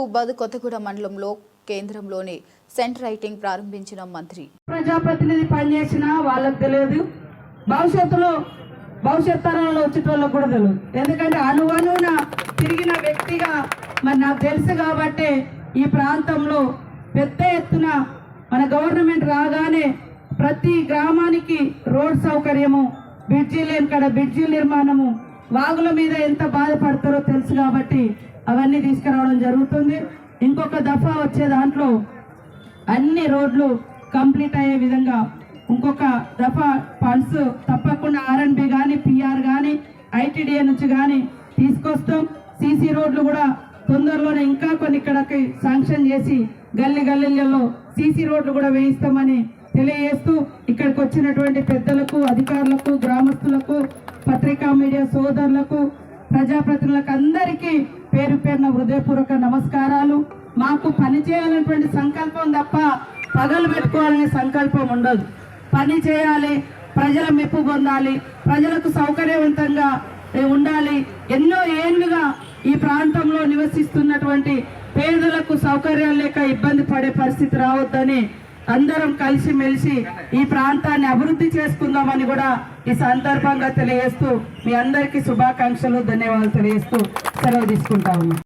మహబూబాబాద్ కొత్తగూడ మండలంలో కేంద్రంలోని centre writing ప్రారంభించిన మంత్రి. ప్రజాప్రతినిధి పనిచేసినా వాళ్ళకి తెలియదు, భవిష్యత్ తరాలలో వచ్చేటోళ్ళకు కూడా తెలియదు. ఎందుకంటే అనువనున తిరిగిన వ్యక్తిగా మరి నాకు తెలుసు కాబట్టి ఈ ప్రాంతంలో పెద్ద ఎత్తున మన గవర్నమెంట్ రాగానే ప్రతి గ్రామానికి రోడ్ సౌకర్యము, బ్రిడ్జి లేని కాడ బ్రిడ్జి నిర్మాణము, వాగుల మీద ఎంత బాధపడతారో తెలుసు కాబట్టి అవన్నీ తీసుకురావడం జరుగుతుంది. ఇంకొక దఫా వచ్చే దాంట్లో అన్ని రోడ్లు కంప్లీట్ అయ్యే విధంగా ఇంకొక దఫా ఫండ్స్ తప్పకుండా ఆర్ఎండ్బి కానీ పిఆర్ కానీ ఐటీడీఏ నుంచి కానీ తీసుకొస్తాం. సీసీ రోడ్లు కూడా తొందరలోనే ఇంకా కొన్ని ఇక్కడికి శాంక్షన్ చేసి గల్లీలలో సీసీ రోడ్లు కూడా వేయిస్తామని తెలియజేస్తూ ఇక్కడికి వచ్చినటువంటి పెద్దలకు, అధికారులకు, గ్రామస్తులకు, పత్రికా మీడియా సోదరులకు, ప్రజాప్రతినిధులకు అందరికీ పేరు పేరున హృదయపూర్వక నమస్కారాలు. మాకు పని చేయాలనేటువంటి సంకల్పం తప్ప పగలు పెట్టుకోవాలనే సంకల్పం ఉండదు. పని చేయాలి, ప్రజల మెప్పు పొందాలి, ప్రజలకు సౌకర్యవంతంగా ఉండాలి. ఎన్నో ఏళ్లుగా ఈ ప్రాంతంలో నివసిస్తున్నటువంటి పేదలకు సౌకర్యాలు లేక ఇబ్బంది పడే పరిస్థితి రావద్దని అందరం కలిసిమెలిసి ఈ ప్రాంతాన్ని అభివృద్ధి చేసుకుందామని కూడా ఈ సందర్భంగా తెలియజేస్తూ మీ అందరికీ శుభాకాంక్షలు, ధన్యవాదాలు తెలియజేస్తూ సెలవు తీసుకుంటా ఉన్నాం.